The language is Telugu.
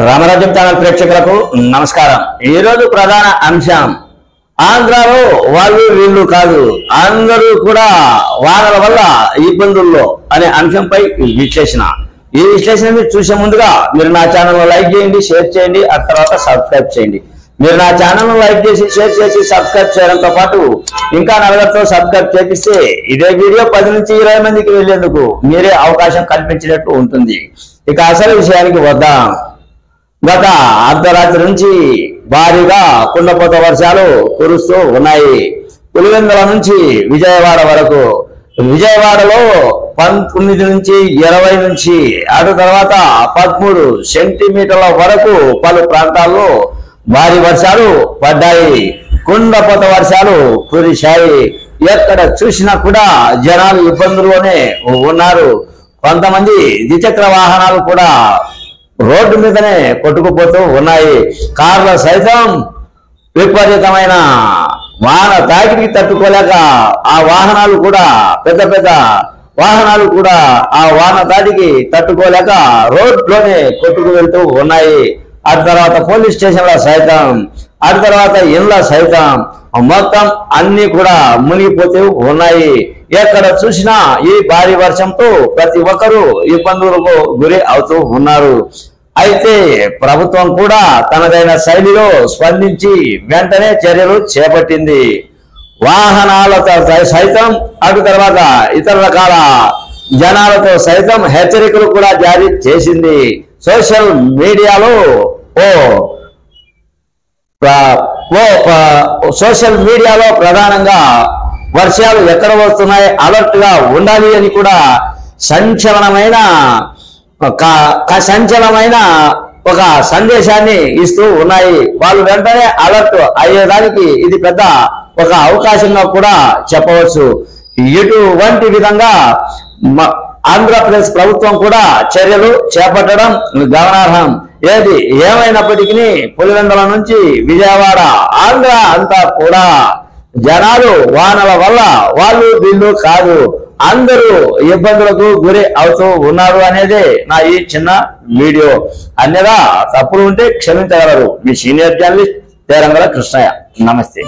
రామరాజ్యం ఛానల్ ప్రేక్షకులకు నమస్కారం। ఈ రోజు ప్రధాన అంశం ఆంధ్రాలో వాళ్ళు వీళ్ళు కాదు అందరూ కూడా వానల వల్ల ఇబ్బందుల్లో అనే అంశంపై విశ్లేషణ। ఈ విశ్లేషణని చూసే ముందుగా మీరు నా ఛానల్ లైక్ చేయండి, షేర్ చేయండి, ఆ తర్వాత సబ్స్క్రైబ్ చేయండి। మీరు నా ఛానల్ లైక్ చేసి షేర్ చేసి సబ్స్క్రైబ్ చేయడంతో పాటు ఇంకా నలుగురితో సబ్స్క్రైబ్ చేపిస్తే ఇదే వీడియో 10 నుంచి 20 మందికి వెళ్లేందుకు మీరే అవకాశం కల్పించినట్టు ఉంటుంది। ఇక అసలు విషయానికి వద్దాం। గత అర్ధరాత్రి నుంచి భారీగా కుండపోత వర్షాలు కురుస్తూ ఉన్నాయి। పులివెందుల నుంచి విజయవాడ వరకు, విజయవాడలో 19 నుంచి 20 నుంచి అటు తర్వాత 13 సెంటీమీటర్ల వరకు పలు ప్రాంతాల్లో భారీ వర్షాలు పడ్డాయి। కుండపోత వర్షాలు కురిశాయి। ఎక్కడ చూసినా కూడా జనాలు ఇబ్బందుల్లోనే ఉన్నారు। కొంతమంది ద్విచక్ర వాహనాలు కూడా రోడ్డు మీదనే కొట్టుకుపోతూ ఉన్నాయి। కార్ల సైతం విపరీతమైన వాహన తాకిడికి తట్టుకోలేక ఆ వాహనాలు కూడా పెద్ద పెద్ద వాహనాలు కూడా ఆ వాహన తాకిడికి తట్టుకోలేక రోడ్లోనే కొట్టుకు వెళ్తూ ఉన్నాయి। ఆ తర్వాత పోలీస్ స్టేషన్ల సైతం, ఆ తర్వాత ఇళ్ల సైతం మొత్తం అన్ని కూడా మునిగిపోతూ ఉన్నాయి। ఎక్కడ చూసినా ఈ భారీ వర్షంతో ప్రతి ఒక్కరూ ఇబ్బందులకు గురి అవుతూ ఉన్నారు। అయితే ప్రభుత్వం కూడా తనదైన శైలిలో స్పందించి వెంటనే చర్యలు చేపట్టింది। వాహనాలతో సైతం, అటు తర్వాత ఇతర రకాల జనాలతో సైతం హెచ్చరికలు కూడా జారీ చేసింది। సోషల్ మీడియాలో ప్రధానంగా వర్షాలు ఎక్కడ వస్తున్నాయి, అలర్ట్ గా ఉండాలి అని కూడా సంచలనమైన ఒక సందేశాన్ని ఇస్తూ ఉన్నాయి। వాళ్ళు వెంటనే అలర్ట్ అయ్యేదానికి ఇది పెద్ద ఒక అవకాశంగా కూడా చెప్పవచ్చు। ఇటువంటి విధంగా ఆంధ్రప్రదేశ్ ప్రభుత్వం కూడా చర్యలు చేపట్టడం గమనార్హం। ఏది ఏమైనప్పటికీ పులివెందుల నుంచి విజయవాడ ఆంధ్ర అంతా కూడా జనాలు వానల వల్ల వాళ్ళు వీళ్ళు కాదు అందరూ ఇబ్బందులకు గురి అవుతూ ఉన్నారు అనేదే నా ఈ చిన్న వీడియో। అన్యదా తప్పులు ఉంటే క్షమించగలరు। మీ సీనియర్ జర్నలిస్ట్ తేరంగల కృష్ణయ్య। నమస్తే।